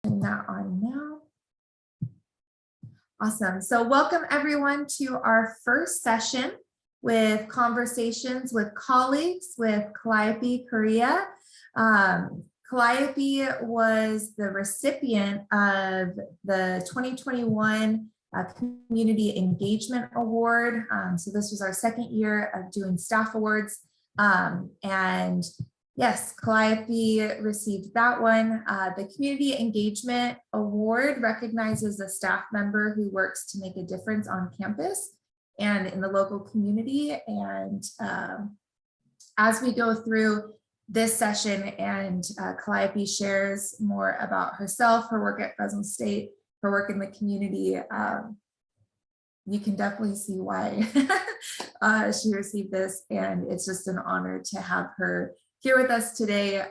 Turn that on now. Awesome. So welcome everyone to our first session with conversations with colleagues with Calliope Correia. Calliope was the recipient of the 2021 Community Engagement Award. So this was our second year of doing staff awards. And yes, Calliope received that one. The Community Engagement Award recognizes a staff member who works to make a difference on campus and in the local community. And as we go through this session and Calliope shares more about herself, her work at Fresno State, her work in the community, you can definitely see why she received this. And it's just an honor to have her here with us today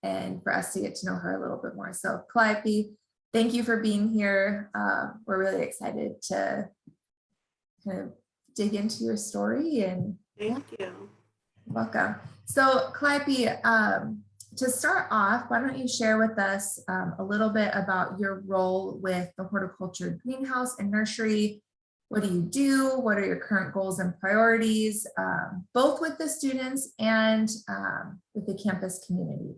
and for us to get to know her a little bit more. So Calliope, thank you for being here. We're really excited to kind of dig into your story. And thank you. Welcome. So Calliope, to start off, why don't you share with us a little bit about your role with the Horticulture Greenhouse and Nursery. What do you do? What are your current goals and priorities, both with the students and with the campus community?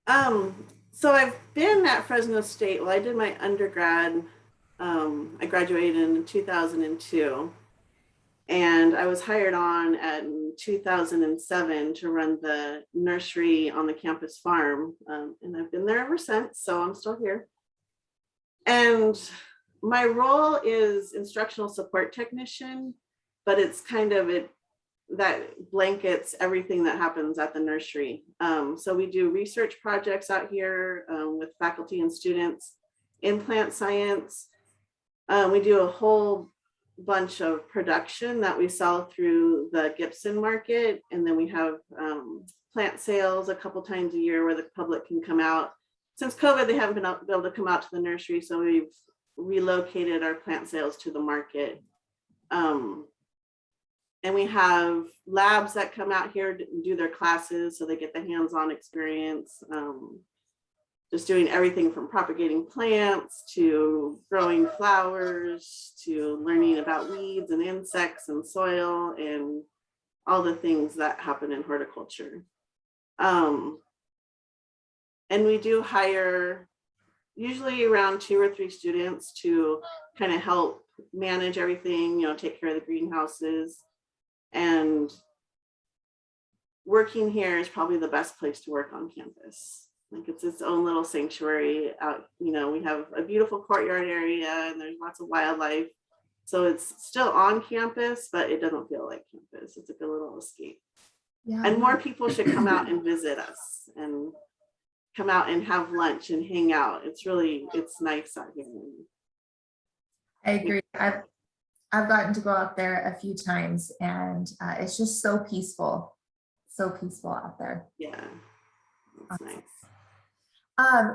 So I've been at Fresno State. Well, I did my undergrad. I graduated in 2002, and I was hired on in 2007 to run the nursery on the campus farm, and I've been there ever since. So I'm still here, and my role is instructional support technician, but it's kind of that blankets everything that happens at the nursery. So we do research projects out here with faculty and students in plant science. We do a whole bunch of production that we sell through the Gibson market. And then we have plant sales a couple times a year where the public can come out. Since COVID, they haven't been able to come out to the nursery. So we've relocated our plant sales to the market. And we have labs that come out here to do their classes so they get the hands-on experience. Just doing everything from propagating plants to growing flowers to learning about weeds and insects and soil and all the things that happen in horticulture. And we do hire usually around 2 or 3 students to kind of help manage everything, take care of the greenhouses. And working here is probably the best place to work on campus. Like, it's its own little sanctuary out, we have a beautiful courtyard area and there's lots of wildlife. So it's still on campus, but it doesn't feel like campus. It's like a little escape. Yeah. And more people should come out and visit us and come out and have lunch and hang out. It's nice out here. I agree. I've gotten to go out there a few times and it's just so peaceful out there. Yeah, that's nice.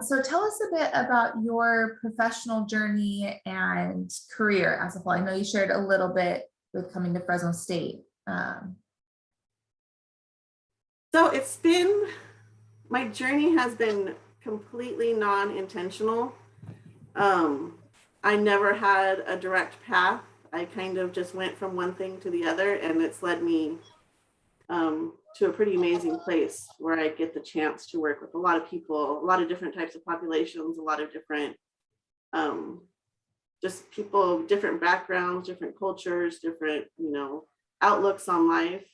So tell us a bit about your professional journey and career as a whole. I know you shared a little bit with coming to Fresno State. So my journey has been completely non-intentional. I never had a direct path. I kind of just went from one thing to the other, and it's led me to a pretty amazing place where I get the chance to work with a lot of people, a lot of different types of populations, a lot of different, just people, different backgrounds, different cultures, different, outlooks on life.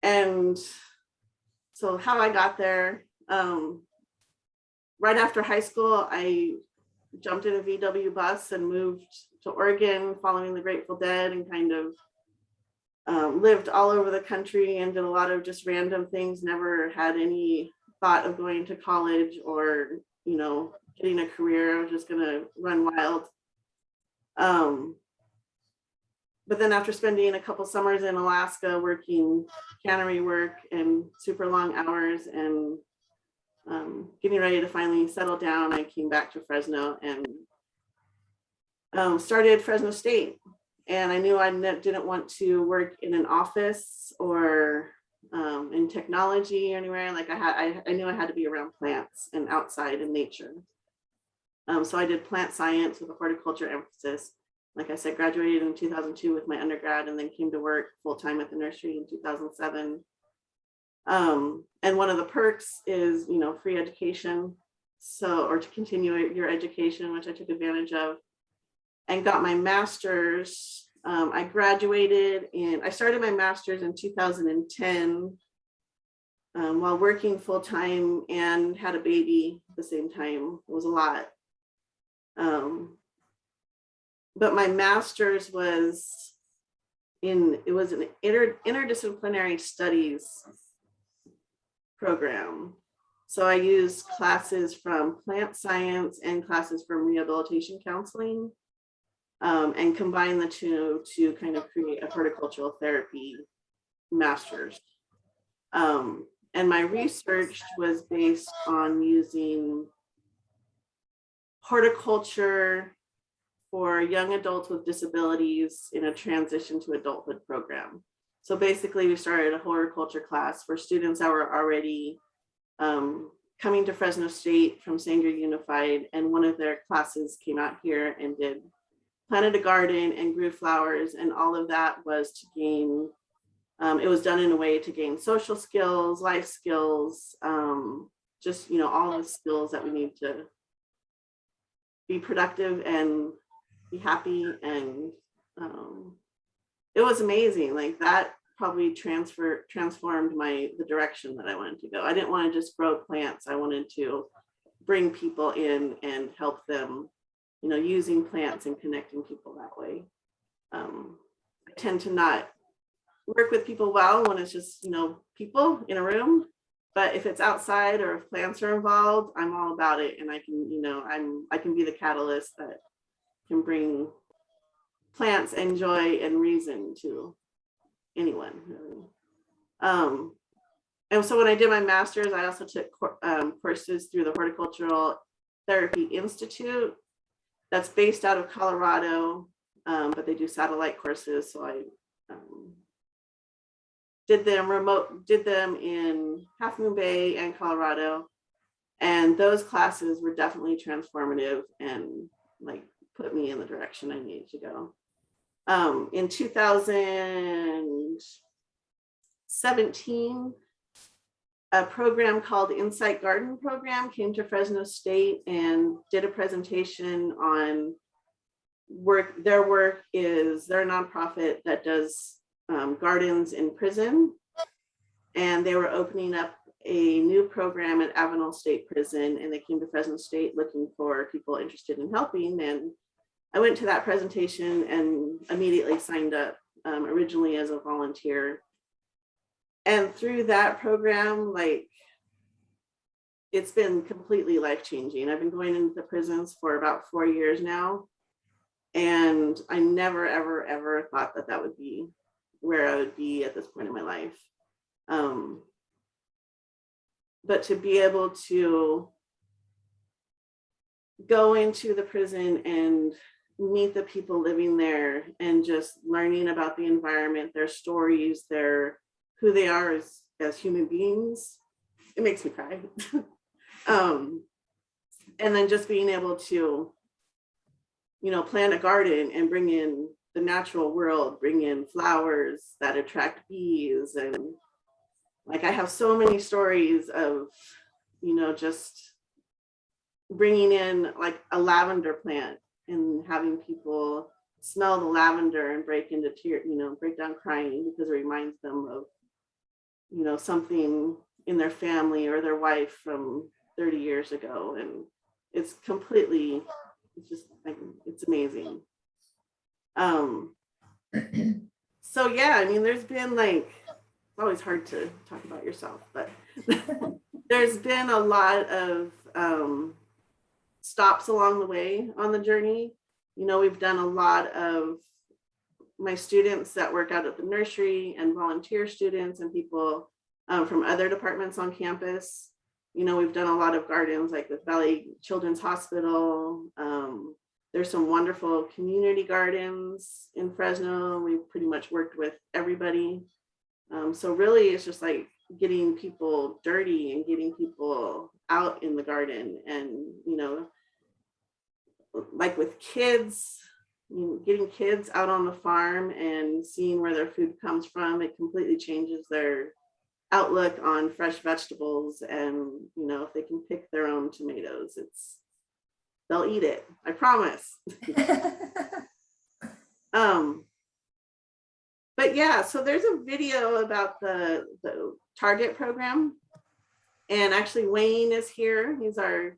And so how I got there, right after high school, I jumped in a VW bus and moved to Oregon following the Grateful Dead, and kind of lived all over the country and did a lot of just random things. Never had any thought of going to college or, getting a career. I was just gonna run wild. But then after spending a couple summers in Alaska working cannery work and super long hours and getting ready to finally settle down, I came back to Fresno and started Fresno State. And I knew I didn't want to work in an office or in technology or anywhere. Like I knew I had to be around plants and outside in nature. So I did plant science with a horticulture emphasis. Like I said, graduated in 2002 with my undergrad, and then came to work full-time at the nursery in 2007. And one of the perks is, free education. So, or to continue your education, which I took advantage of, and got my master's. I graduated and I started my master's in 2010 while working full-time and had a baby at the same time. It was a lot. But my master's was an interdisciplinary studies program. So I used classes from plant science and classes from rehabilitation counseling, and combine the two to kind of create a horticultural therapy master's. And my research was based on using horticulture for young adults with disabilities in a transition to adulthood program. So basically we started a horticulture class for students that were already coming to Fresno State from Sanger Unified, and one of their classes came out here and planted a garden and grew flowers, and all of that was to gain, it was done in a way to gain social skills, life skills, just, all the skills that we need to be productive and be happy. And it was amazing. Like that probably transformed the direction that I wanted to go. I didn't want to just grow plants. I wanted to bring people in and help them, using plants and connecting people that way. I tend to not work with people well when it's just, people in a room, but if it's outside or if plants are involved, I'm all about it. And I can, I can be the catalyst that can bring plants and joy and reason to anyone, really. And so when I did my master's, I also took courses through the Horticultural Therapy Institute that's based out of Colorado, but they do satellite courses. So I did them in Half Moon Bay and Colorado. And those classes were definitely transformative and like put me in the direction I needed to go. In 2017, a program called Insight Garden Program came to Fresno State and did a presentation on work. They're a nonprofit that does gardens in prison. And they were opening up a new program at Avenal State Prison, and they came to Fresno State looking for people interested in helping. And I went to that presentation and immediately signed up, originally as a volunteer. And through that program, like, it's been completely life-changing. I've been going into the prisons for about 4 years now. And I never, ever, ever thought that would be where I would be at this point in my life. But to be able to go into the prison and meet the people living there and just learning about the environment, their stories, who they are as human beings, it makes me cry. And then just being able to, plant a garden and bring in the natural world, bring in flowers that attract bees. And like, I have so many stories of, just bringing in like a lavender plant and having people smell the lavender and break into tears, break down crying because it reminds them of, something in their family or their wife from 30 years ago. And it's amazing. So yeah, there's been like, it's always hard to talk about yourself, but there's been a lot of stops along the way on the journey. We've done a lot of my students that work out at the nursery and volunteer students and people from other departments on campus. We've done a lot of gardens like with Valley Children's Hospital. There's some wonderful community gardens in Fresno. We've pretty much worked with everybody. So really it's just like getting people dirty and getting people out in the garden, and, you know, like with kids, getting kids out on the farm and seeing where their food comes from, it completely changes their outlook on fresh vegetables. And, you know, if they can pick their own tomatoes, they'll eat it, I promise. But yeah, so there's a video about the Target program, and actually Wayne is here. He's our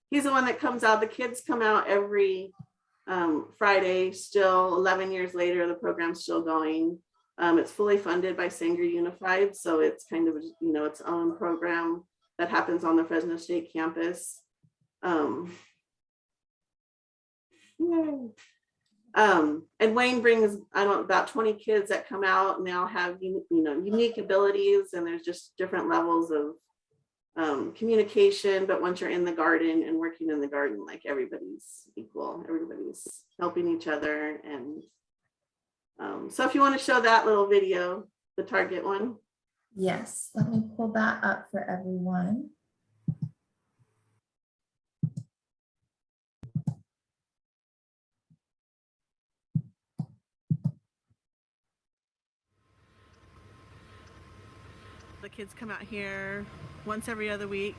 he's the one that comes out. The kids come out every Friday. Still 11 years later, the program's still going. It's fully funded by Sanger Unified, so it's kind of, you know, its own program that happens on the Fresno State campus. Yay. And Wayne brings, about 20 kids that come out, and they all have, you know, unique abilities, and there's just different levels of communication. But once you're in the garden and working in the garden, like, everybody's equal, everybody's helping each other. And so if you want to show that little video, the Target one. Yes, let me pull that up for everyone. The kids come out here once every other week,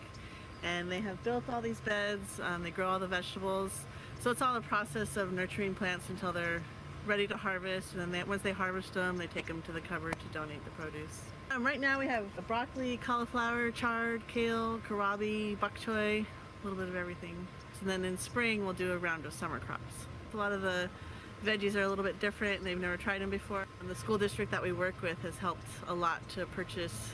and they have built all these beds. They grow all the vegetables. So it's all a process of nurturing plants until they're ready to harvest. And then once they harvest them, they take them to the cupboard to donate the produce. Right now we have broccoli, cauliflower, chard, kale, kohlrabi, bok choy, a little bit of everything. And then in spring, we'll do a round of summer crops. A lot of the veggies are a little bit different, and they've never tried them before. And the school district that we work with has helped a lot to purchase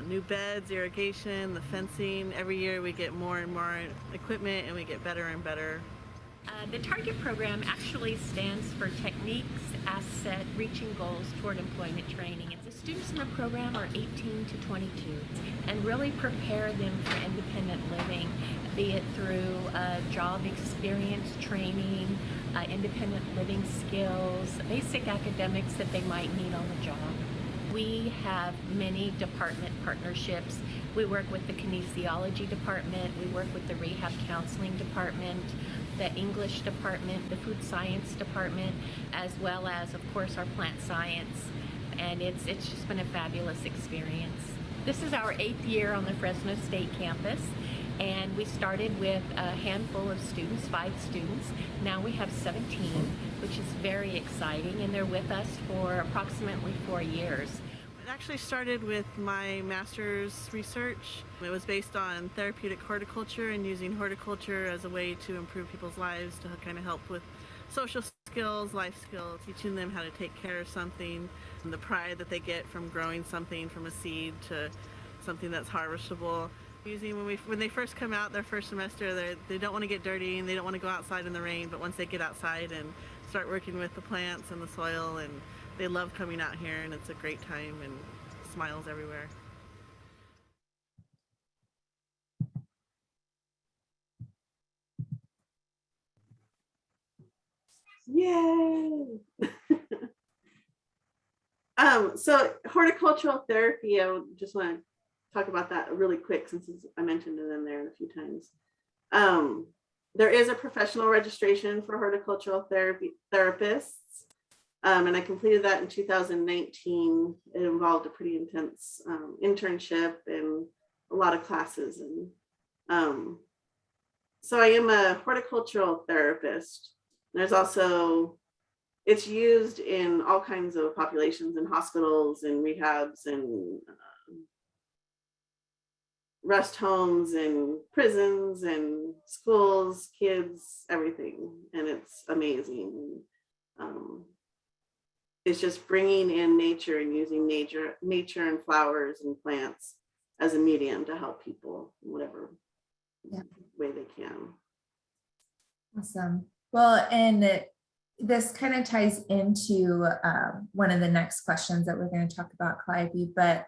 new beds, irrigation, the fencing. Every year we get more and more equipment, and we get better and better. The Target program actually stands for Techniques, Asset, Reaching Goals Toward Employment Training. The students in the program are 18 to 22, and really prepare them for independent living, be it through job experience training, independent living skills, basic academics that they might need on the job. We have many department partnerships. We work with the kinesiology department, we work with the rehab counseling department, the English department, the food science department, as well as, of course, our plant science. And it's just been a fabulous experience. This is our 8th year on the Fresno State campus, and we started with a handful of students, 5 students. Now we have 17, which is very exciting, and they're with us for approximately 4 years. It actually started with my master's research. It was based on therapeutic horticulture and using horticulture as a way to improve people's lives, to kind of help with social skills, life skills, teaching them how to take care of something, and the pride that they get from growing something from a seed to something that's harvestable. Usually when they first come out their first semester, they don't want to get dirty and they don't want to go outside in the rain, but once they get outside and start working with the plants and the soil, and they love coming out here, and it's a great time and smiles everywhere. Yay! So horticultural therapy, I just want to talk about that really quick, since I mentioned it in there a few times. There is a professional registration for horticultural therapists, and I completed that in 2019. It involved a pretty intense internship and a lot of classes. And so I am a horticultural therapist. There's also, it's used in all kinds of populations, in hospitals and rehabs and rest homes and prisons and schools, kids, everything. And it's amazing. It's just bringing in nature and using nature and flowers and plants as a medium to help people in whatever way they can. Awesome. Well, and this kind of ties into one of the next questions that we're going to talk about, Calliope. But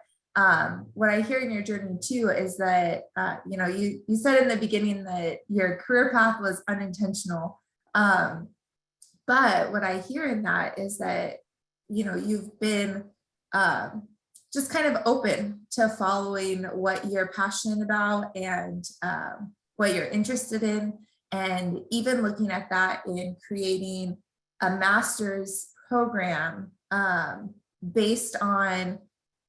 what I hear in your journey too is that, you know, you said in the beginning that your career path was unintentional. But what I hear in that is that, you've been just kind of open to following what you're passionate about and what you're interested in, and even looking at that in creating a master's program based on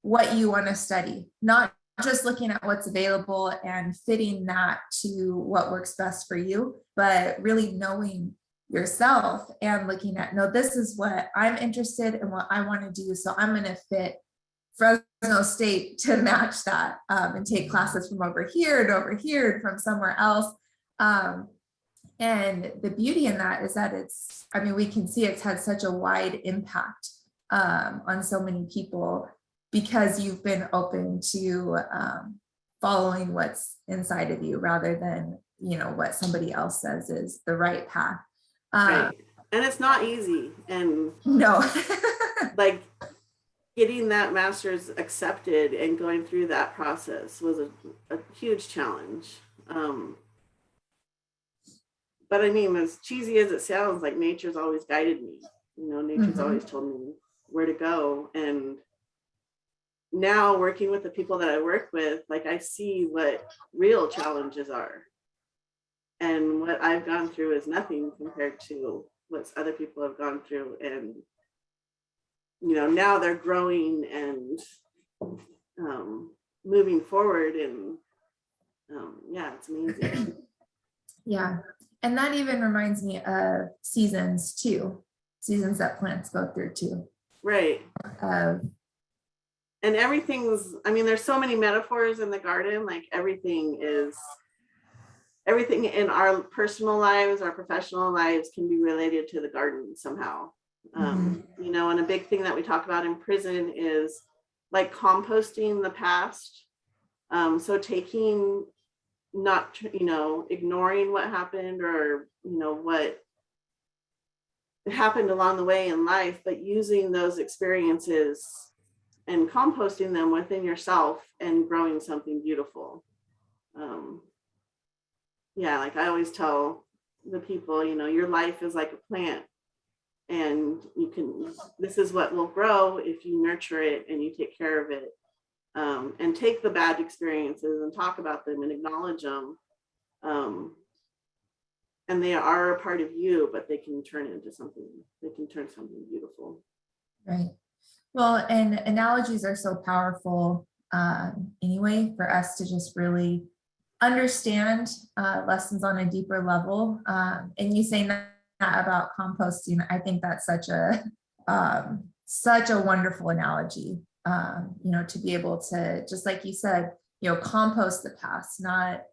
what you want to study, not just looking at what's available and fitting that to what works best for you, but really knowing yourself and looking at, no, this is what I'm interested in, what I want to do. So I'm going to fit Fresno State to match that and take classes from over here and over here and from somewhere else. And the beauty in that is that we can see it's had such a wide impact on so many people, because you've been open to following what's inside of you rather than, what somebody else says is the right path. Right. And it's not easy. And no, like getting that master's accepted and going through that process was a huge challenge. But I mean, as cheesy as it sounds, like nature's always guided me. Nature's always told me where to go. And now working with the people that I work with, like I see what real challenges are. And what I've gone through is nothing compared to what other people have gone through. And, now they're growing and moving forward. And it's amazing. Yeah. And that even reminds me of seasons too. Seasons that plants go through too. Right. And there's so many metaphors in the garden. Like everything in our personal lives, our professional lives can be related to the garden somehow. And a big thing that we talk about in prison is like composting the past. So taking, not, ignoring what happened or, what happened along the way in life, but using those experiences and composting them within yourself and growing something beautiful. Like I always tell the people, your life is like a plant, and this is what will grow if you nurture it and you take care of it, and take the bad experiences and talk about them and acknowledge them. And they are a part of you, but they can turn something beautiful. Right. Well, and analogies are so powerful anyway, for us to just really understand lessons on a deeper level. And you saying that about composting, I think that's such a wonderful analogy, to be able to, just like you said, compost the past, not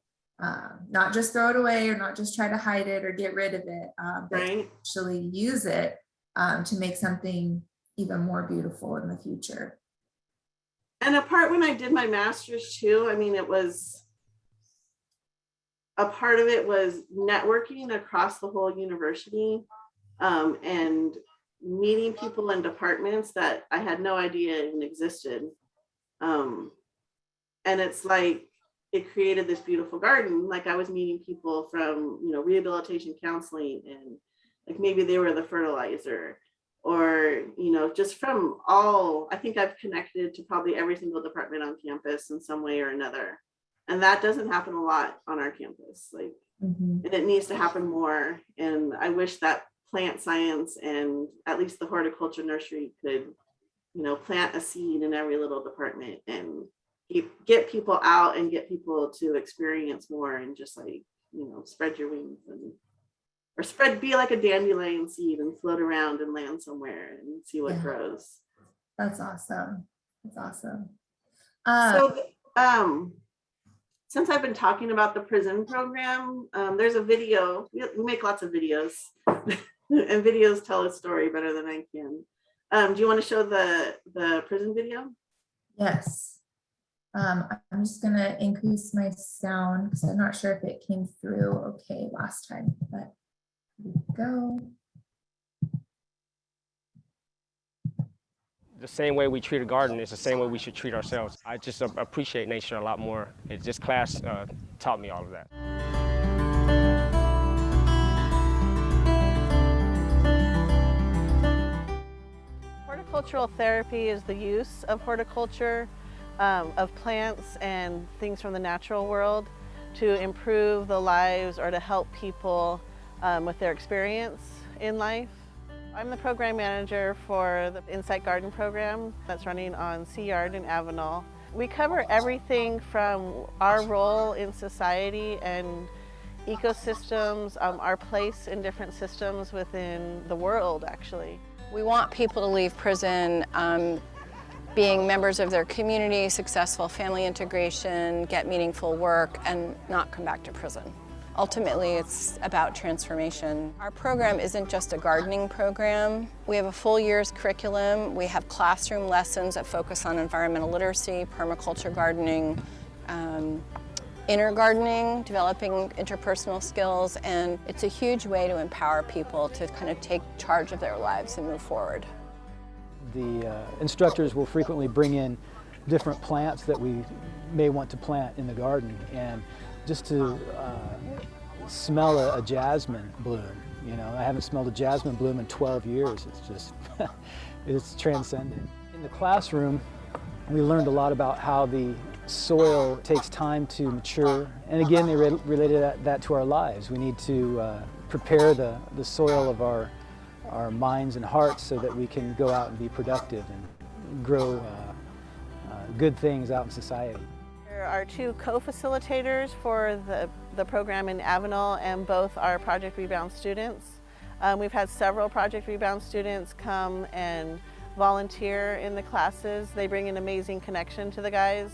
just throw it away or not just try to hide it or get rid of it, but right. actually use it to make something even more beautiful in the future. And a part when I did my master's too, a part of it was networking across the whole university, and meeting people in departments that I had no idea even existed. And it's like, it created this beautiful garden. Like I was meeting people from, rehabilitation counseling, and like maybe they were the fertilizer, or, just from I think I've connected to probably every single department on campus in some way or another. And that doesn't happen a lot on our campus, and it needs to happen more. And I wish that plant science and at least the horticulture nursery could, plant a seed in every little department and get people out and get people to experience more, and just spread your wings be like a dandelion seed and float around and land somewhere and see what grows. That's awesome. Since I've been talking about the prison program, there's a video. We make lots of videos, and videos tell a story better than I can. Do you want to show the prison video? Yes. I'm just going to increase my sound because I'm not sure if it came through okay last time, but here we go. The same way we treat a garden is the same way we should treat ourselves. I just appreciate nature a lot more. This class taught me all of that. Horticultural therapy is the use of horticulture, of plants and things from the natural world to improve the lives or to help people with their experience in life. I'm the program manager for the Insight Garden program that's running on Sea Yard in Avenal. We cover everything from our role in society and ecosystems, our place in different systems within the world, actually. We want people to leave prison being members of their community, successful family integration, get meaningful work, and not come back to prison. Ultimately, it's about transformation. Our program isn't just a gardening program. We have a full year's curriculum. We have classroom lessons that focus on environmental literacy, permaculture gardening, inner gardening, developing interpersonal skills, and it's a huge way to empower people to kind of take charge of their lives and move forward. The instructors will frequently bring in different plants that we may want to plant in the garden, and just to smell a jasmine bloom. You know, I haven't smelled a jasmine bloom in 12 years. It's just, it's transcendent. In the classroom, we learned a lot about how the soil takes time to mature, and again, they related that to our lives. We need to prepare the soil of our minds and hearts so that we can go out and be productive and grow good things out in society. There are two co-facilitators for the program in Avenal, and both are Project Rebound students. We've had several Project Rebound students come and volunteer in the classes. They bring an amazing connection to the guys.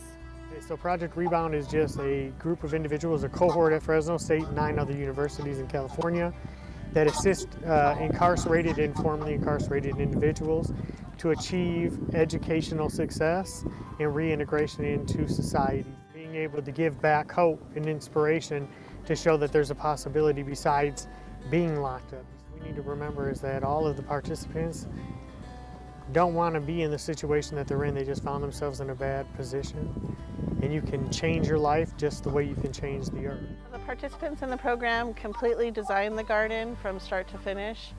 So Project Rebound is just a group of individuals, a cohort at Fresno State and 9 other universities in California that assist incarcerated and formerly incarcerated individuals to achieve educational success and reintegration into society. Being able to give back hope and inspiration to show that there's a possibility besides being locked up. What we need to remember is that all of the participants don't want to be in the situation that they're in. They just found themselves in a bad position. And you can change your life just the way you can change the earth. The participants in the program completely designed the garden from start to finish,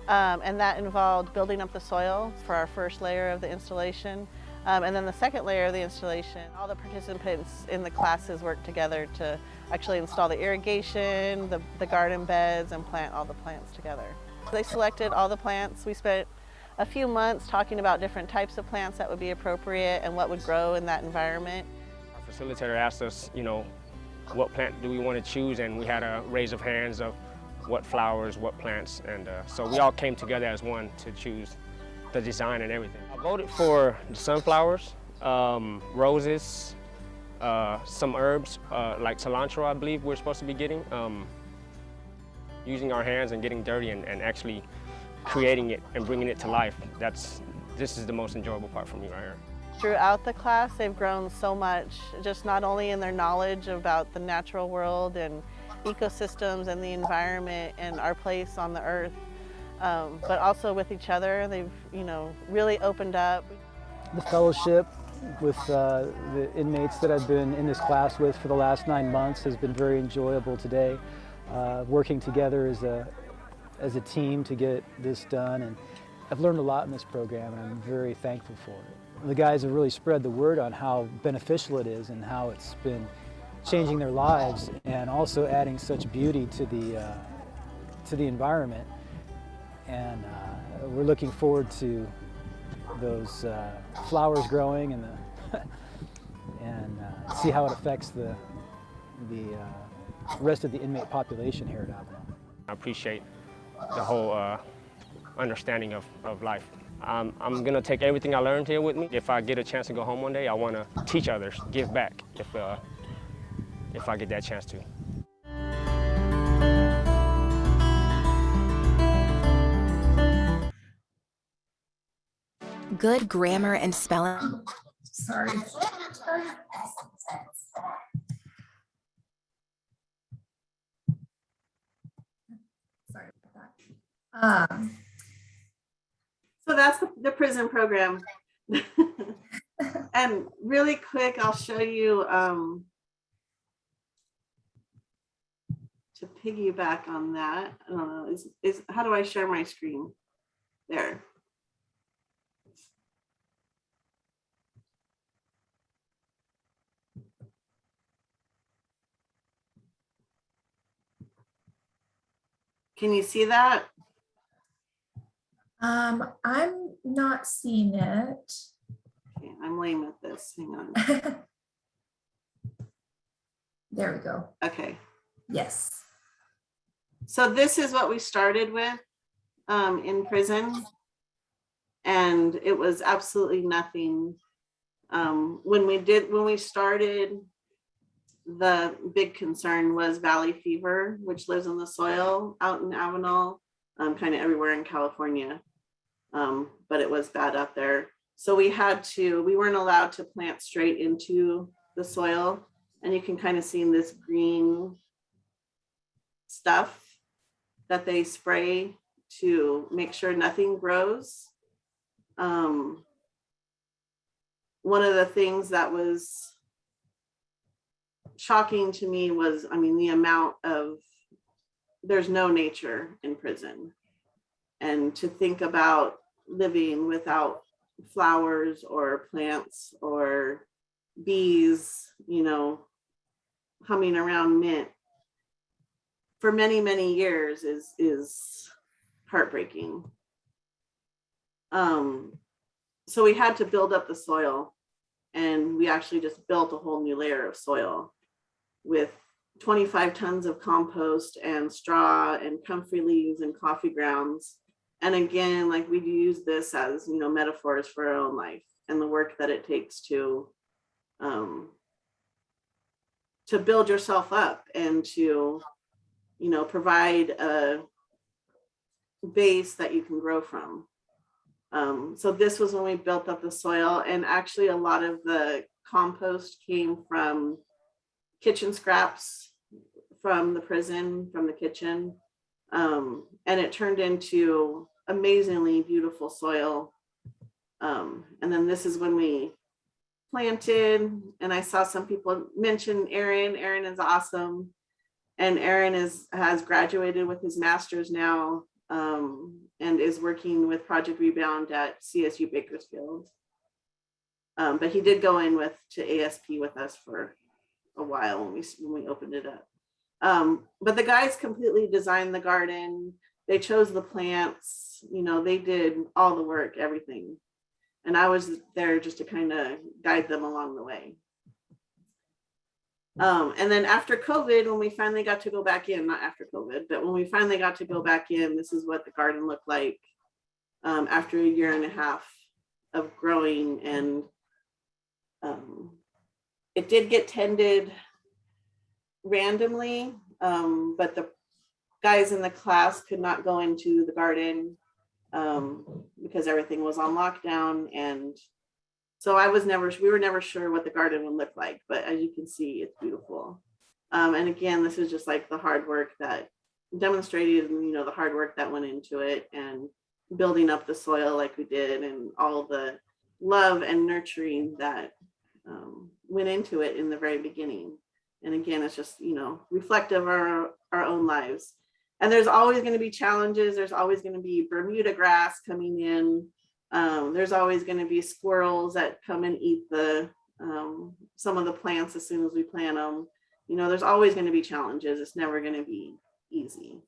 and that involved building up the soil for our first layer of the installation, and then the second layer of the installation. All the participants in the classes worked together to actually install the irrigation, the garden beds, and plant all the plants together. They selected all the plants. We spent a few months talking about different types of plants that would be appropriate and what would grow in that environment. Our facilitator asked us, you know, what plant do we want to choose, and we had a raise of hands of what flowers, what plants, and so we all came together as one to choose the design and everything. I voted for the sunflowers, roses, some herbs like cilantro, I believe we're supposed to be getting. Using our hands and getting dirty and actually creating it and bringing it to life. This is the most enjoyable part for me right here. Throughout the class, they've grown so much, just not only in their knowledge about the natural world and ecosystems and the environment and our place on the earth, but also with each other. They've, really opened up. The fellowship with the inmates that I've been in this class with for the last 9 months has been very enjoyable today. Working together as a team to get this done, and I've learned a lot in this program, and I'm very thankful for it. The guys have really spread the word on how beneficial it is and how it's been changing their lives and also adding such beauty to the environment. And we're looking forward to those flowers growing and see how it affects the rest of the inmate population here at Avenal. I appreciate the whole understanding of life. I'm going to take everything I learned here with me. If I get a chance to go home one day, I want to teach others, give back if I get that chance to. Good grammar and spelling. Sorry. Sorry about that. So that's the prison program. And really quick, I'll show you to piggyback on that. I don't know, how do I share my screen? There. Can you see that? I'm not seeing it. Okay, I'm lame at this. Hang on. There we go. Okay. Yes. So this is what we started with in prison. And it was absolutely nothing. When we started, the big concern was valley fever, which lives in the soil out in Avenal, kind of everywhere in California. But it was bad out there. So we weren't allowed to plant straight into the soil. And you can kind of see in this green stuff that they spray to make sure nothing grows. One of the things that was shocking to me was, the amount of, there's no nature in prison. And to think about living without flowers or plants or bees, humming around mint for many, many years is heartbreaking. So we had to build up the soil, and we actually just built a whole new layer of soil with 25 tons of compost and straw and comfrey leaves and coffee grounds. And again, like, we use this as, metaphors for our own life and the work that it takes to build yourself up and to, provide a base that you can grow from. So this was when we built up the soil, and actually a lot of the compost came from kitchen scraps from the prison, from the kitchen. And it turned into amazingly beautiful soil. And then this is when we planted, and I saw some people mention Aaron. Aaron is awesome. And Aaron has graduated with his master's now, and is working with Project Rebound at CSU Bakersfield. But he did go in to ASP with us for a while when we opened it up. But the guys completely designed the garden. They chose the plants, they did all the work, everything. And I was there just to kind of guide them along the way. And then after COVID, when we finally got to go back in, not after COVID, but when we finally got to go back in, this is what the garden looked like after a year and a half of growing. And it did get tended randomly, but the guys in the class could not go into the garden because everything was on lockdown. And so we were never sure what the garden would look like, but as you can see, it's beautiful. And again, this is just like the hard work that demonstrated, the hard work that went into it, and building up the soil like we did, and all the love and nurturing that went into it in the very beginning. And again, it's just, reflective of our own lives. And there's always going to be challenges. There's always going to be Bermuda grass coming in. There's always going to be squirrels that come and eat some of the plants as soon as we plant them. There's always going to be challenges. It's never going to be easy.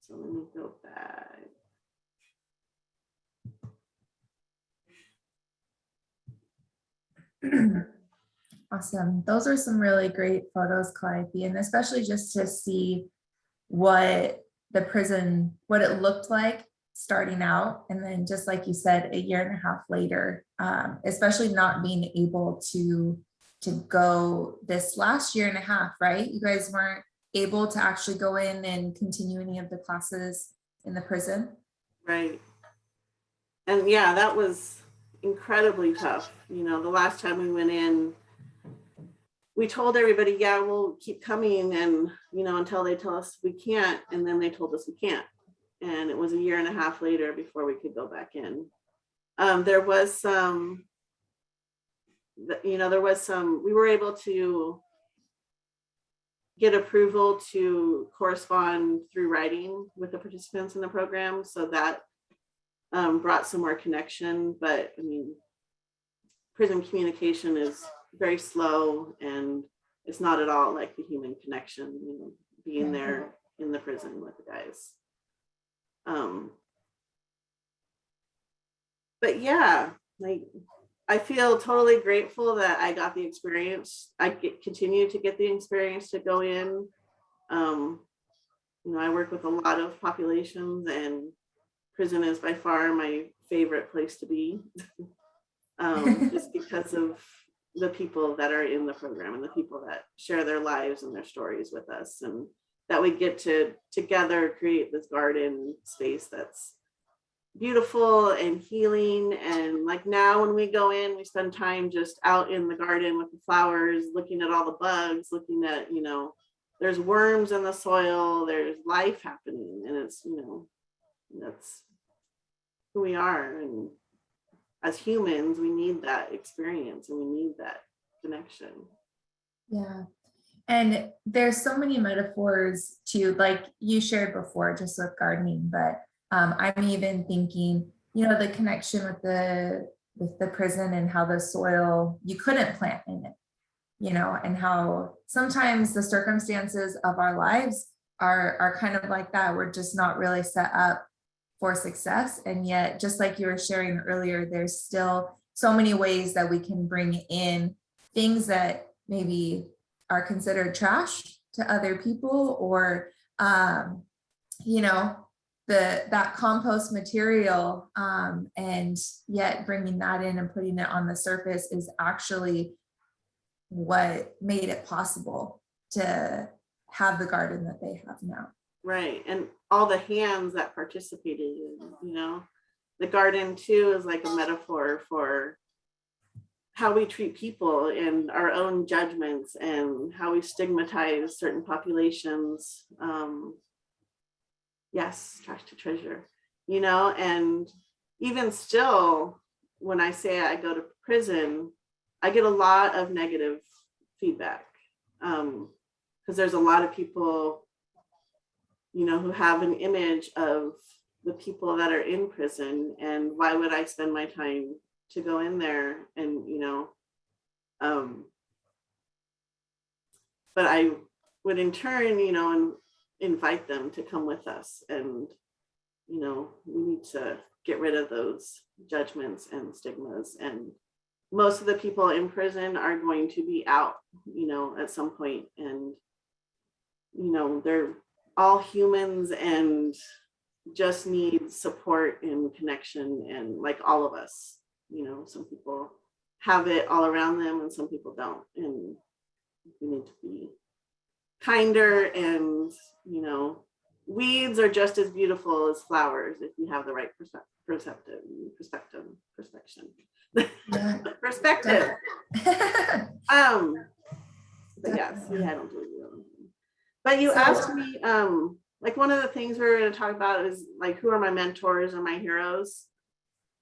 So let me go back. Awesome. Those are some really great photos, Calliope, and especially just to see what the prison, what it looked like starting out. And then just like you said, a year and a half later, especially not being able to go this last year and a half, right? You guys weren't able to actually go in and continue any of the classes in the prison. Right. And yeah, that was incredibly tough. The last time we went in, we told everybody, yeah, we'll keep coming, and until they tell us we can't. And then they told us we can't. And it was a year and a half later before we could go back in. There was some, we were able to get approval to correspond through writing with the participants in the program. So that brought some more connection. But prison communication is very slow, and it's not at all like the human connection. being there in the prison with the guys. But yeah, like I feel totally grateful that I got the experience. Continue to get the experience to go in. You know, I work with a lot of populations, and prison is by far my favorite place to be. Just because of the people that are in the program and the people that share their lives and their stories with us, and that we get to together create this garden space that's beautiful and healing. And like now when we go in, we spend time just out in the garden with the flowers, looking at all the bugs, looking at, you know, there's worms in the soil, there's life happening, and it's, you know, that's who we are. And as humans, we need that experience and we need that connection. Yeah. And there's so many metaphors too, like you shared before, just with gardening, but I'm even thinking, you know, the connection with the prison and how the soil, you couldn't plant in it, you know, and how sometimes the circumstances of our lives are kind of like that. We're just not really set up for success. And yet, just like you were sharing earlier, there's still so many ways that we can bring in things that maybe are considered trash to other people, or, you know, that compost material, and yet bringing that in and putting it on the surface is actually what made it possible to have the garden that they have now. Right. And all the hands that participated in, you know, the garden too is like a metaphor for how we treat people and our own judgments and how we stigmatize certain populations. Yes, trash to treasure, you know, and even still, when I say I go to prison, I get a lot of negative feedback, because there's a lot of people, you know, who have an image of the people that are in prison, and why would I spend my time to go in there? And, you know, but I would in turn, you know, and invite them to come with us. And, you know, we need to get rid of those judgments and stigmas. And most of the people in prison are going to be out, you know, at some point. And, you know, they're all humans and just need support and connection. And like all of us, you know, some people have it all around them and some people don't. And we need to be kinder. And, you know, weeds are just as beautiful as flowers if you have the right perspective. Yeah. Perspective. But yes, yeah, I don't do it. But you asked me, like one of the things we were going to talk about is like, who are my mentors and my heroes?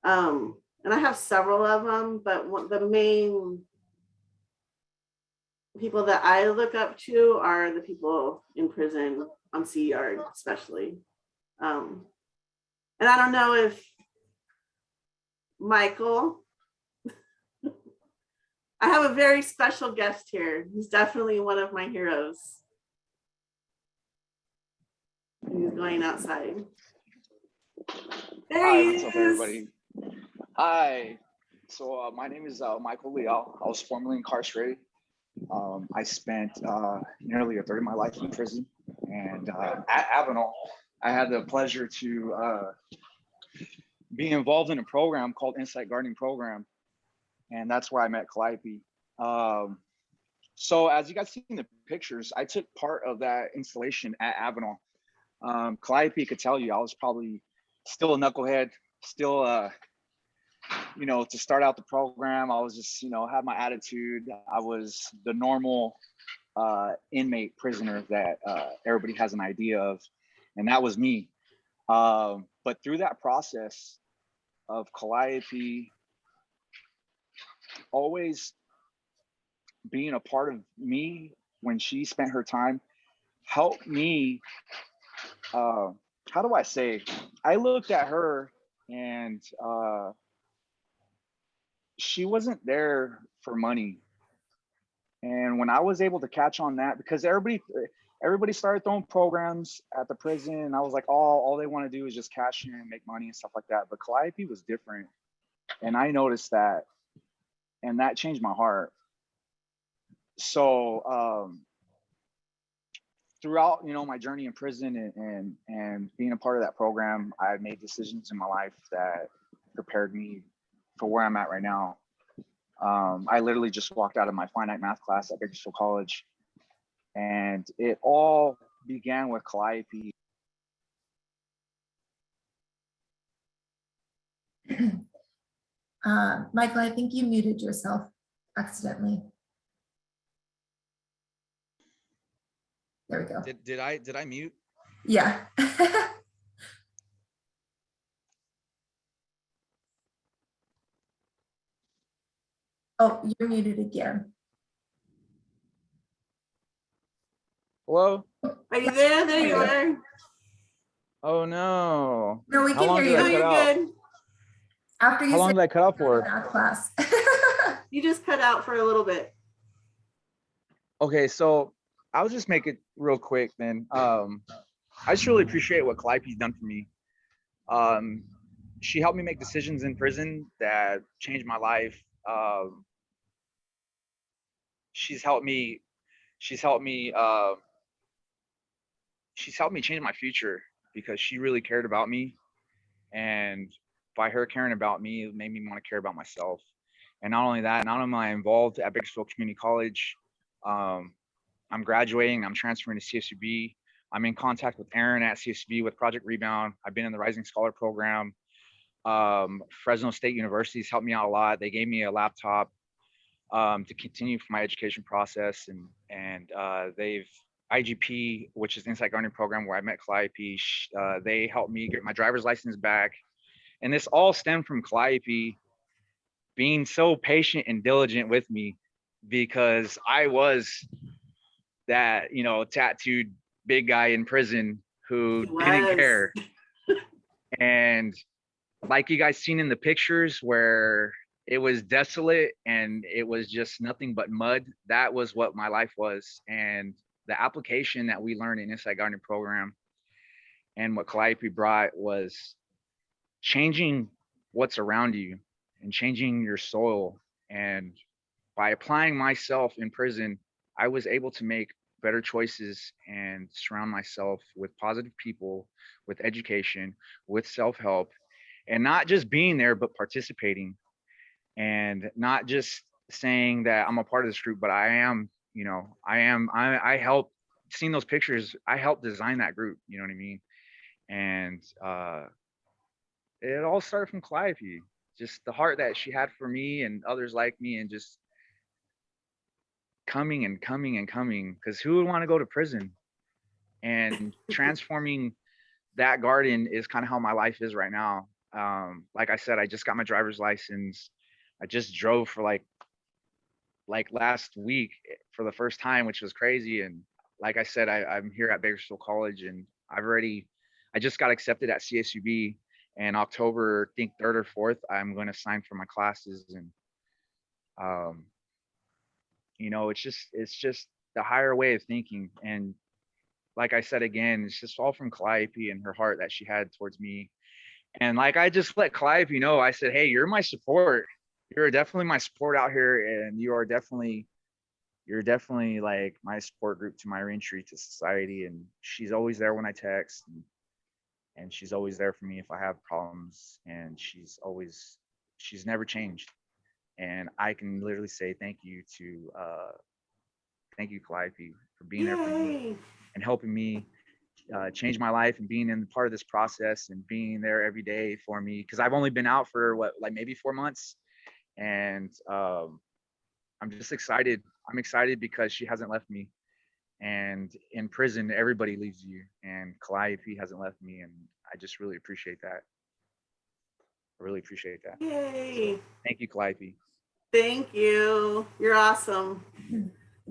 And I have several of them, but the main people that I look up to are the people in prison on Sea Yard, especially. And I don't know if Michael, I have a very special guest here. He's definitely one of my heroes. He's going outside. There he is. What's up, everybody? Hi. So my name is Michael Leal. I was formerly incarcerated. I spent nearly a third of my life in prison. And at Avenal, I had the pleasure to be involved in a program called Insight Gardening Program. And that's where I met Calliope. So as you guys see in the pictures, I took part of that installation at Avenal. Calliope could tell you I was probably still a knucklehead, still, you know, to start out the program, I was just, you know, had my attitude. I was the normal inmate prisoner that everybody has an idea of, and that was me. But through that process of Calliope always being a part of me when she spent her time, helped me, how do I say, I looked at her and she wasn't there for money. And when I was able to catch on that, because everybody started throwing programs at the prison, and I was like, oh, all they want to do is just cash in and make money and stuff like that. But Calliope was different, and I noticed that, and that changed my heart. So throughout, you know, my journey in prison and being a part of that program, I made decisions in my life that prepared me for where I'm at right now. I literally just walked out of my finite math class at Bakersfield College, and it all began with Calliope. Michael, I think you muted yourself accidentally. There we go. Did I mute? Yeah. Oh, you're muted again. Hello? Are you there? There you are. Oh no. No, we How can long hear did you. I cut No, you're out? good. After you How long said did I cut out for? math class. You just cut out for a little bit. Okay, so I'll just make it real quick then. I just really appreciate what Calliope's done for me. She helped me make decisions in prison that changed my life. She's helped me change my future because she really cared about me, and by her caring about me, it made me want to care about myself. And not only that, not only am I involved at Bakersfield Community College, I'm graduating, I'm transferring to CSUB. I'm in contact with Aaron at CSUB with Project Rebound. I've been in the Rising Scholar program. Fresno State University's helped me out a lot. They gave me a laptop to continue for my education process, and they've IGP, which is Inside Gardening Program, where I met Calliope. They helped me get my driver's license back, and this all stemmed from Calliope being so patient and diligent with me, because I was that, you know, tattooed big guy in prison who didn't care. And like you guys seen in the pictures where it was desolate and it was just nothing but mud, that was what my life was. And the application that we learned in Inside Gardening Program and what Calliope brought was changing what's around you and changing your soil. And by applying myself in prison, I was able to make better choices and surround myself with positive people, with education, with self-help, and not just being there, but participating, and not just saying that I'm a part of this group, but I am, you know, I helped, seeing those pictures, I helped design that group, you know what I mean? And it all started from Calliope, just the heart that she had for me and others like me, and just coming and coming and coming, because who would want to go to prison? And transforming that garden is kind of how my life is right now. Like I said, I just got my driver's license. I just drove for like last week for the first time, which was crazy. And like I said, I'm here at Bakersfield College, and I just got accepted at CSUB, and October, I think 3rd or 4th, I'm going to sign for my classes. And you know, it's just the higher way of thinking. And like I said, again, it's just all from Calliope and her heart that she had towards me. And like, I just let Calliope know, I said, hey, you're my support. You're definitely my support out here. And you're definitely like my support group to my reentry to society. And she's always there when I text, and she's always there for me if I have problems. And she's never changed. And I can literally say thank you, Calliope, for being there for me and helping me change my life, and being in part of this process and being there every day for me. Because I've only been out for maybe 4 months, and I'm just excited. I'm excited because she hasn't left me. And in prison, everybody leaves you, and Calliope hasn't left me, and I just really appreciate that. I really appreciate that. Yay! So, thank you, Calliope. Thank you. You're awesome.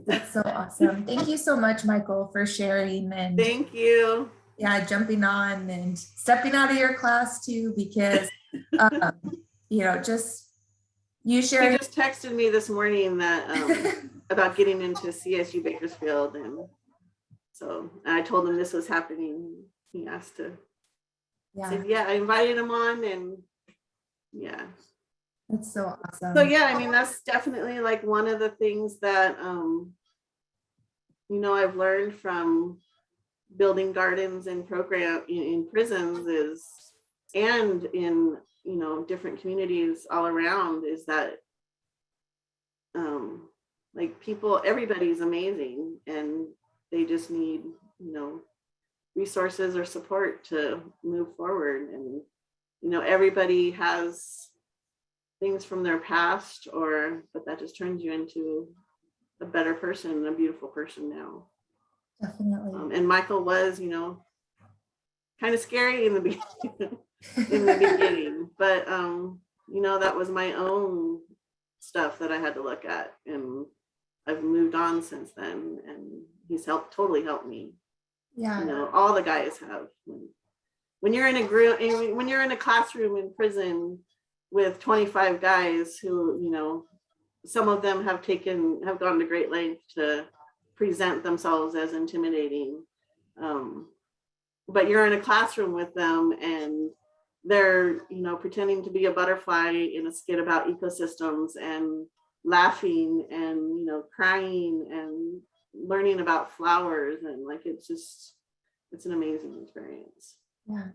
That's so awesome. Thank you so much, Michael, for sharing. And thank you. Yeah, jumping on and stepping out of your class too, because you know, just you sharing. He just texted me this morning that about getting into CSU Bakersfield, and so I told him this was happening. He asked to. Yeah. Said, yeah, I invited him on, and yeah. That's so awesome. So yeah, I mean, that's definitely like one of the things that you know, I've learned from building gardens and program in prisons is, and in, you know, different communities all around, is that like people, everybody's amazing, and they just need, you know, resources or support to move forward. And you know, everybody has things from their past, but that just turns you into a better person, a beautiful person now. Definitely. And Michael was, you know, kind of scary in the beginning, but you know, that was my own stuff that I had to look at, and I've moved on since then, and he's totally helped me. Yeah. You know, all the guys have. When you're in a group, when you're in a classroom in prison with 25 guys who, you know, some of them have gone to great length to present themselves as intimidating. But you're in a classroom with them, and they're, you know, pretending to be a butterfly in a skit about ecosystems, and laughing, and, you know, crying, and learning about flowers, and like, it's an amazing experience. Yeah.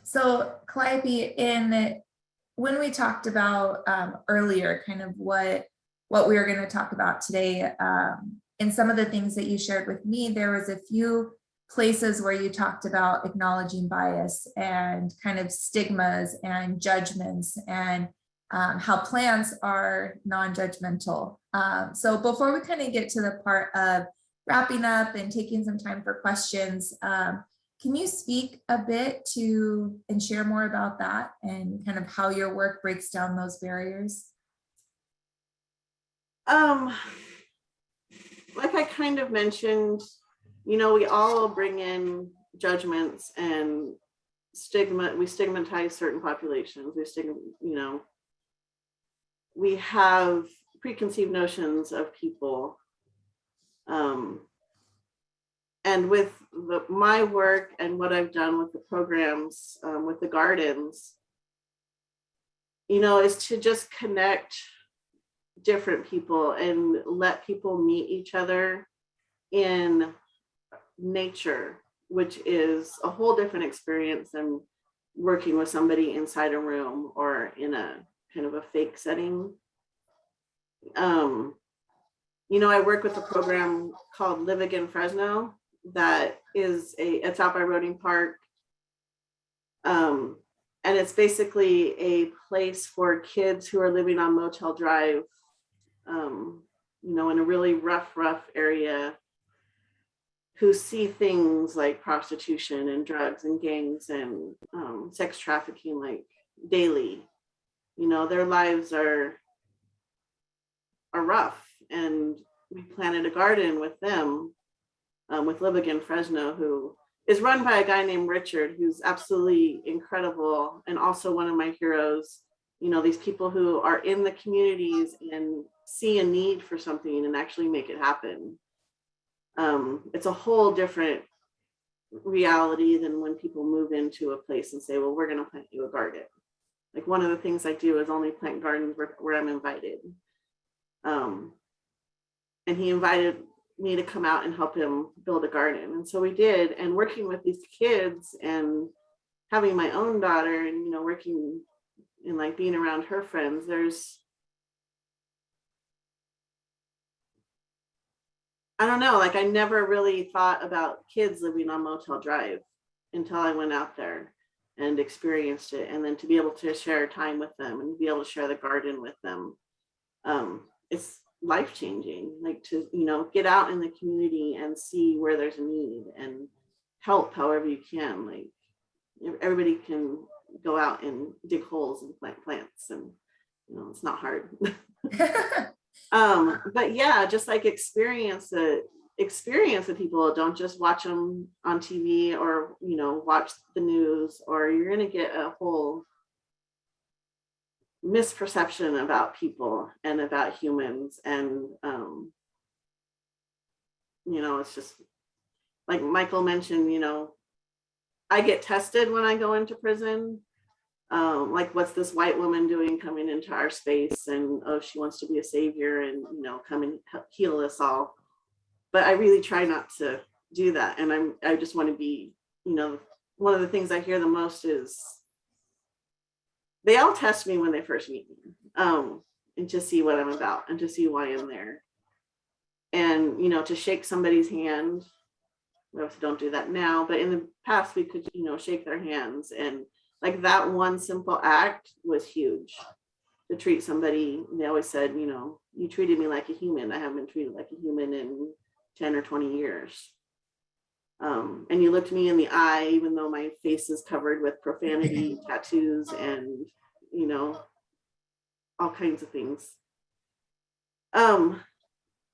So Calliope, when we talked about earlier, kind of what we were going to talk about today, and some of the things that you shared with me, there was a few places where you talked about acknowledging bias and kind of stigmas and judgments, and how plants are non-judgmental. So before we kind of get to the part of wrapping up and taking some time for questions, can you speak a bit to and share more about that, and kind of how your work breaks down those barriers? Like I kind of mentioned, you know, we all bring in judgments and stigma. We stigmatize certain populations. You know, we have preconceived notions of people. And with my work and what I've done with the programs, with the gardens, you know, is to just connect different people and let people meet each other in nature, which is a whole different experience than working with somebody inside a room or in a kind of a fake setting. You know, I work with a program called Live Again Fresno that it's out by Roding Park. And it's basically a place for kids who are living on Motel Drive, you know, in a really rough area, who see things like prostitution and drugs and gangs and sex trafficking like daily. You know, their lives are rough, and we planted a garden with them, with Live Again Fresno, who is run by a guy named Richard, who's absolutely incredible, and also one of my heroes. You know, these people who are in the communities and see a need for something and actually make it happen. It's a whole different reality than when people move into a place and say, well, we're going to plant you a garden. Like, one of the things I do is only plant gardens where I'm invited. And he invited me to come out and help him build a garden. And so we did, and working with these kids and having my own daughter, and, you know, working and like being around her friends, I don't know, like I never really thought about kids living on Motel Drive until I went out there and experienced it. And then to be able to share time with them and be able to share the garden with them, it's life-changing. Like, to, you know, get out in the community and see where there's a need and help however you can. Like, everybody can go out and dig holes and plant plants, and, you know, it's not hard. But yeah, just like experience with people. Don't just watch them on TV or, you know, watch the news, or you're going to get a whole misperception about people and about humans. And it's just like Michael mentioned, I get tested when I go into prison. Like, what's this white woman doing coming into our space? And, oh, she wants to be a savior and, come and heal us all. But I really try not to do that. And I just want to be, one of the things I hear the most is they all test me when they first meet me, and to see what I'm about and to see why I'm there. And, to shake somebody's hand. We obviously don't do that now, but in the past we could, shake their hands. And like that one simple act was huge to treat somebody. They always said, you treated me like a human. I haven't been treated like a human in 10 or 20 years. And you looked me in the eye, even though my face is covered with profanity, tattoos, and, all kinds of things.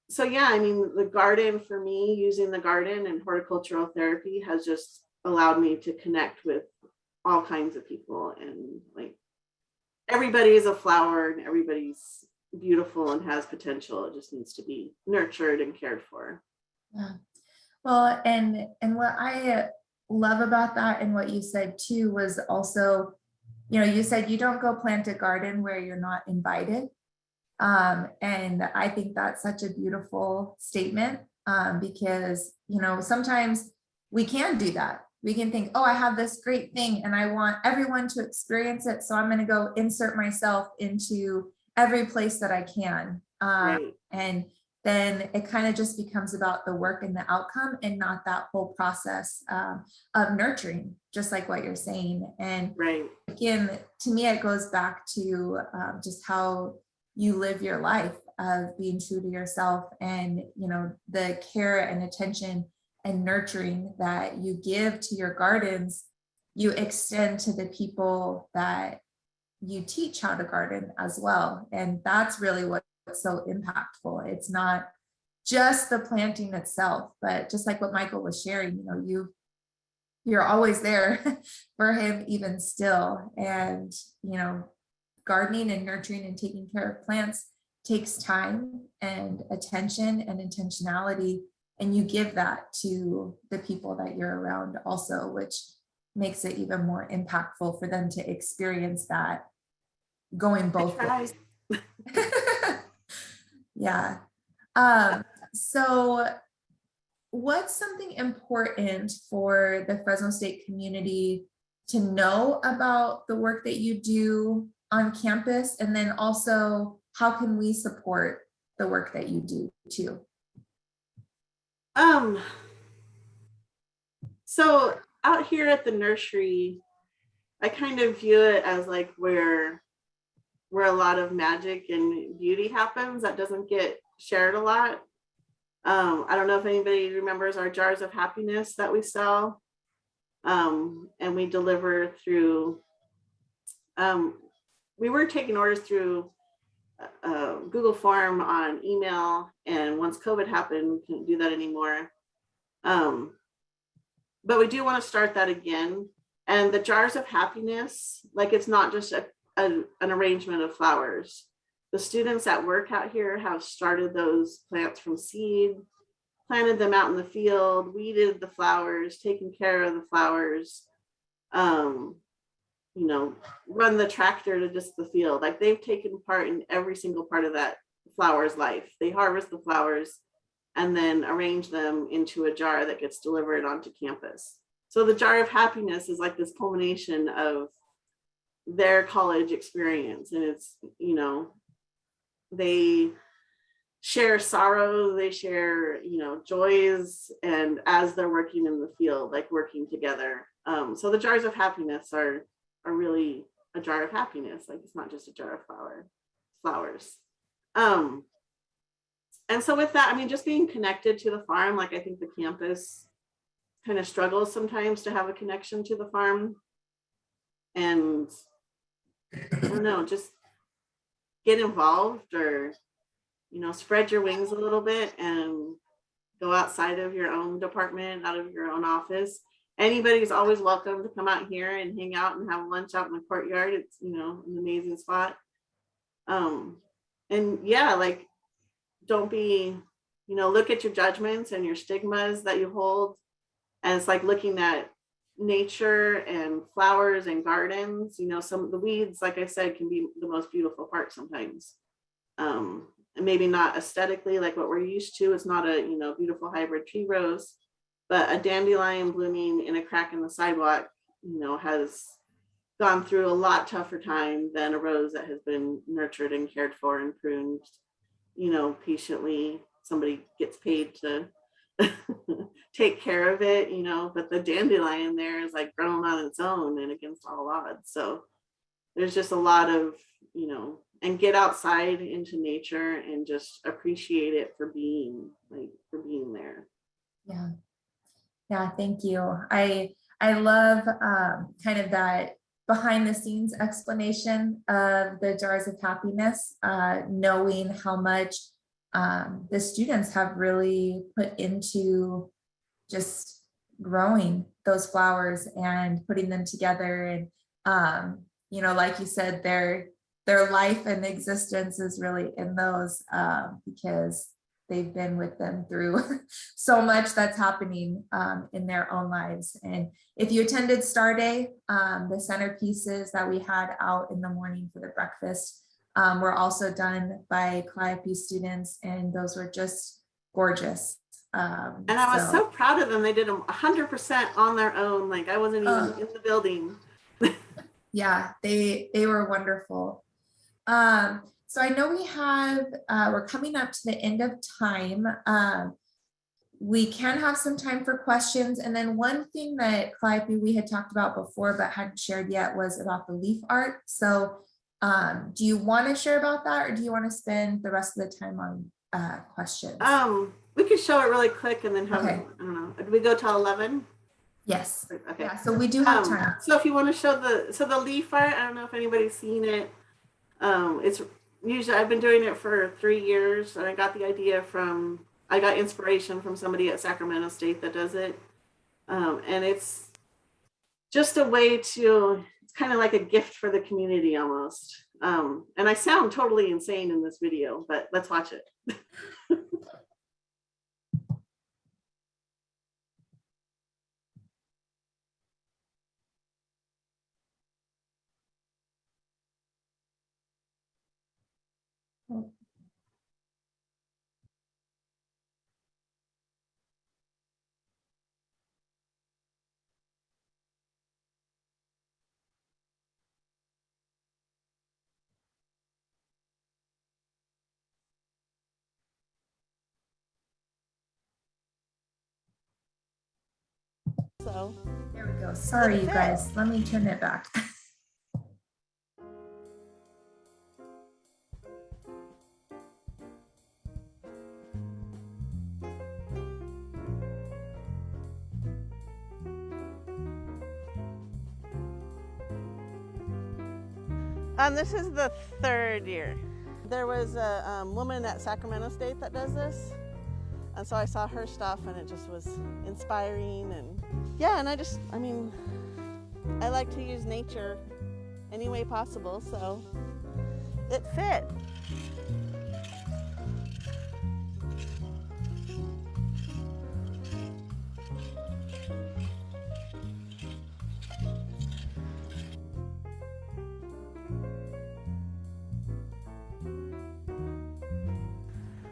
So yeah, I mean, the garden for me, using the garden and horticultural therapy has just allowed me to connect with all kinds of people, and like everybody is a flower and everybody's beautiful and has potential. It just needs to be nurtured and cared for. Yeah. Well, and what I love about that and what you said too was also, you said you don't go plant a garden where you're not invited. And I think that's such a beautiful statement, because, sometimes we can do that. We can think, oh, I have this great thing and I want everyone to experience it. So I'm going to go insert myself into every place that I can. Right. And then it kind of just becomes about the work and the outcome and not that whole process of nurturing, just like what you're saying. And Right. Again, to me, it goes back to just how you live your life of being true to yourself, and, the care and attention and nurturing that you give to your gardens, you extend to the people that you teach how to garden as well. And that's really what's so impactful. It's not just the planting itself, but just like what Michael was sharing, you're always there for him even still. And, gardening and nurturing and taking care of plants takes time and attention and intentionality. And you give that to the people that you're around also, which makes it even more impactful for them to experience that going both ways. Yeah. So what's something important for the Fresno State community to know about the work that you do on campus? And then also, how can we support the work that you do too? So out here at the nursery, I kind of view it as like where a lot of magic and beauty happens that doesn't get shared a lot. I don't know if anybody remembers our jars of happiness that we sell. And we deliver through, we were taking orders through Google form on email, and once COVID happened, we couldn't do that anymore. But we do want to start that again. And the jars of happiness, like, it's not just an arrangement of flowers. The students that work out here have started those plants from seed, planted them out in the field, weeded the flowers, taken care of the flowers, run the tractor to just the field. Like, they've taken part in every single part of that flower's life. They harvest the flowers and then arrange them into a jar that gets delivered onto campus. So the jar of happiness is like this culmination of their college experience. And it's, they share sorrow, they share, joys, and as they're working in the field, like working together. So the jars of happiness are really a jar of happiness. Like, it's not just a jar of flowers. And so with that, I mean, just being connected to the farm, like, I think the campus kind of struggles sometimes to have a connection to the farm. And I don't know, just get involved, or, spread your wings a little bit and go outside of your own department, out of your own office. Anybody's always welcome to come out here and hang out and have lunch out in the courtyard. It's, an amazing spot. And yeah, like, don't be you know, look at your judgments and your stigmas that you hold. And it's like looking at nature and flowers and gardens. You know, some of the weeds, like I said, can be the most beautiful part sometimes. And maybe not aesthetically like what we're used to. It's not a, you know, beautiful hybrid tree rose, but a dandelion blooming in a crack in the sidewalk, you know, has gone through a lot tougher time than a rose that has been nurtured and cared for and pruned, you know, patiently. Somebody gets paid to take care of it, you know, but the dandelion there is like grown on its own and against all odds. So there's just a lot of, you know, and get outside into nature and just appreciate it for being there. Yeah. Yeah, thank you. I love kind of that behind the scenes explanation of the jars of happiness, knowing how much the students have really put into just growing those flowers and putting them together. And, you know, like you said, their life and existence is really in those because they've been with them through so much that's happening in their own lives. And if you attended Star Day, the centerpieces that we had out in the morning for the breakfast were also done by Calliope students, and those were just gorgeous. And I was so proud of them. They did them 100% on their own. Like I wasn't even in the building. Yeah, they were wonderful. So I know we have, we're coming up to the end of time. We can have some time for questions. And then one thing that Calliope we had talked about before, but hadn't shared yet, was about the leaf art. So do you want to share about that, or do you want to spend the rest of the time on questions? We could show it really quick and then have, okay. I don't know, did we go till 11? Yes. Okay. Yeah, so we do have time. So if you want to show the leaf art, I don't know if anybody's seen it. It's usually, I've been doing it for 3 years, and I got the idea I got inspiration from somebody at Sacramento State that does it. And it's just a way to, it's kind of like a gift for the community almost. And I sound totally insane in this video, but let's watch it. So there we go. Sorry, you guys. Let me turn it back. This is the 3rd year. There was a woman at Sacramento State that does this. And so I saw her stuff and it just was inspiring. And yeah, and I mean, I like to use nature any way possible, so it fit.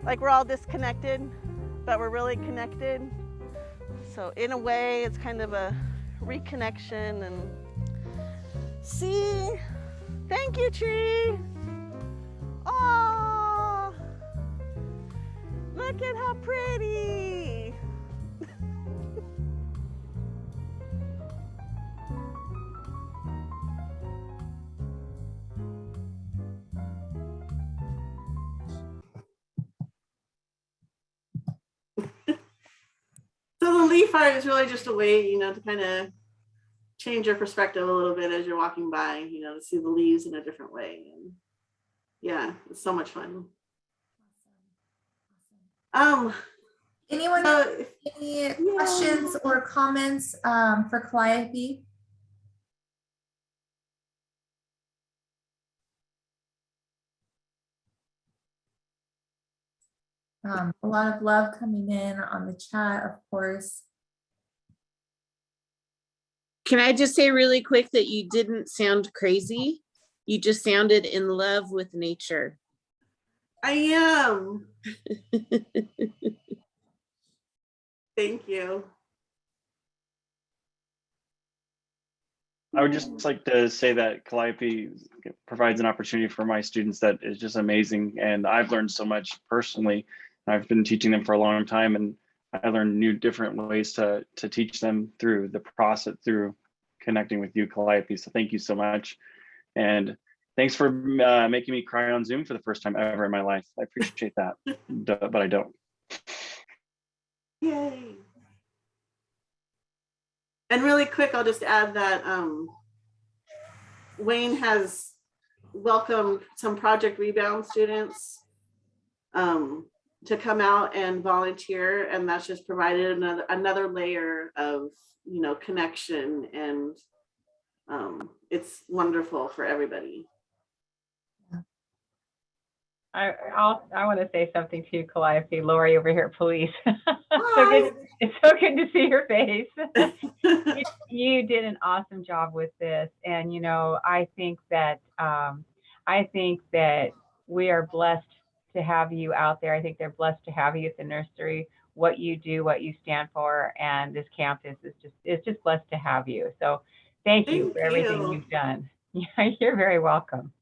Like we're all disconnected, but we're really connected. So in a way, it's kind of a reconnection. And see, thank you, tree. Oh, look at how pretty. So the leaf art is really just a way, you know, to kind of change your perspective a little bit as you're walking by, you know, to see the leaves in a different way. And yeah, it's so much fun. Anyone have any questions or comments for Calliope? A lot of love coming in on the chat, of course. Can I just say really quick that you didn't sound crazy? You just sounded in love with nature. I am. Thank you. I would just like to say that Calliope provides an opportunity for my students that is just amazing. And I've learned so much personally. I've been teaching them for a long time, and I learned new different ways to teach them through the process, through connecting with you, Calliope. So thank you so much. And thanks for making me cry on Zoom for the first time ever in my life. I appreciate that, but I don't. Yay. And really quick, I'll just add that Wayne has welcomed some Project Rebound students to come out and volunteer, and that's just provided another layer of, you know, connection, and it's wonderful for everybody. I want to say something to you, Calliope. Lori over here at police. It's so good to see your face. You did an awesome job with this, and you know, I think that we are blessed to have you out there. I think they're blessed to have you at the nursery. What you do, what you stand for, and this campus is just blessed to have you. So thank you for everything you've done. Yeah, you're very welcome.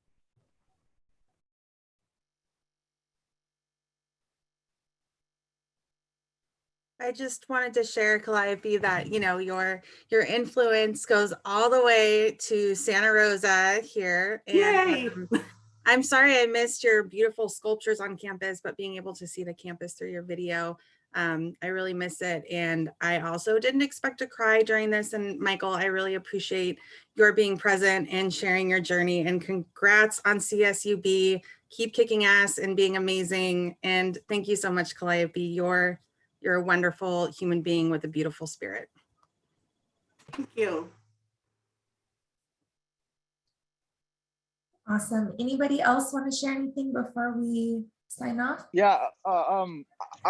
I just wanted to share, Calliope, that, you know, your influence goes all the way to Santa Rosa here. And I'm sorry I missed your beautiful sculptures on campus, but being able to see the campus through your video, I really miss it. And I also didn't expect to cry during this. And Michael, I really appreciate your being present and sharing your journey, and congrats on CSUB. Keep kicking ass and being amazing. And thank you so much, Calliope. You're a wonderful human being with a beautiful spirit. Thank you. Awesome. Anybody else want to share anything before we sign off? Yeah, I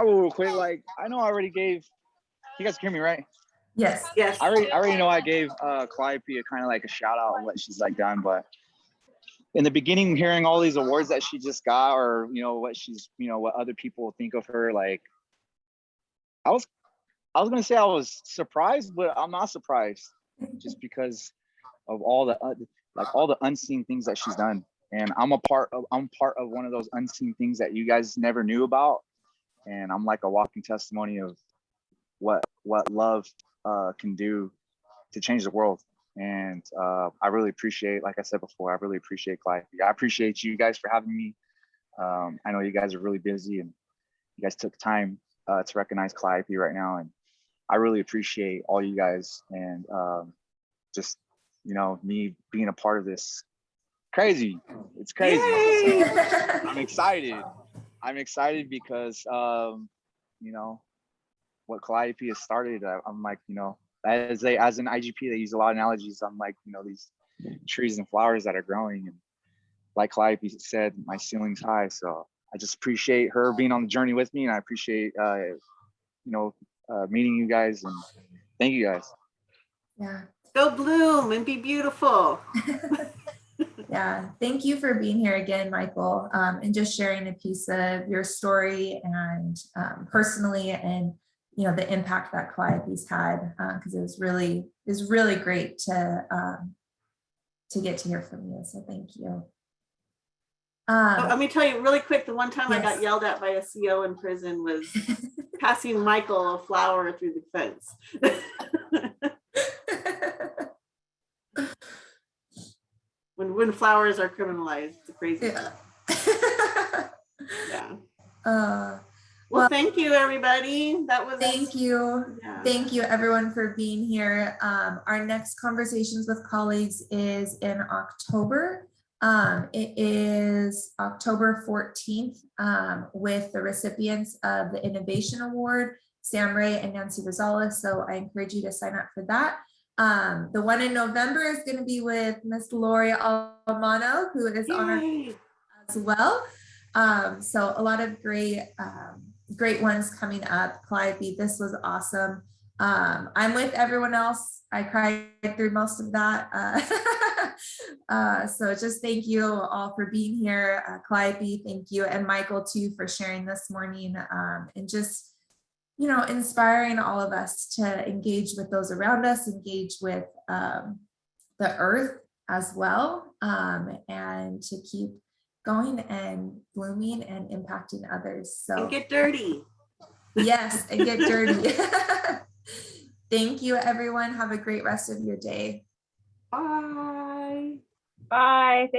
will real quick. Like, I know I already gave, you guys can hear me, right? Yes. Yes. I already know I gave Calliope a kind of like a shout out on what she's like done, but in the beginning, hearing all these awards that she just got, or you know what she's, you know what other people think of her, like I was gonna say I was surprised, but I'm not surprised, just because of all the unseen things that she's done. And I'm part of one of those unseen things that you guys never knew about. And I'm like a walking testimony of what love can do to change the world. And I really appreciate, like I said before, I really appreciate Calliope. I appreciate you guys for having me. I know you guys are really busy, and you guys took time to recognize Calliope right now. And I really appreciate all you guys, and just, you know, me being a part of this. Crazy. It's crazy. So I'm excited. I'm excited because, you know, what Calliope has started, I'm like, you know, as an IGP, they use a lot of analogies. I'm like, you know, these trees and flowers that are growing. And like Calliope said, my ceiling's high. So I just appreciate her being on the journey with me. And I appreciate, you know, meeting you guys, and thank you guys. Yeah. Go bloom and be beautiful. Yeah, thank you for being here again, Michael, and just sharing a piece of your story, and personally, and you know, the impact that Calliope's had, because it was really great to get to hear from you. So thank you. Let me tell you really quick, the one time Yes. I got yelled at by a CO in prison was passing Michael a flower through the fence. When flowers are criminalized, it's a crazy thing. Yeah. Well, thank you, everybody. That was. Thank you. Yeah. Thank you, everyone, for being here. Our next Conversations with Colleagues is in October. It is October 14th with the recipients of the Innovation Award, Sam Ray and Nancy Rosales. So I encourage you to sign up for that. The one in November is going to be with Miss Lori who is on our as well. So a lot of great great ones coming up. Calliope, this was awesome. I'm with everyone else. I cried through most of that. So just thank you all for being here. Calliope, thank you. And Michael too, for sharing this morning, and just, you know, inspiring all of us to engage with those around us, engage with the earth as well, and to keep going and blooming and impacting others. So and get dirty. Yes, and get dirty. Thank you, everyone. Have a great rest of your day. Bye. Bye.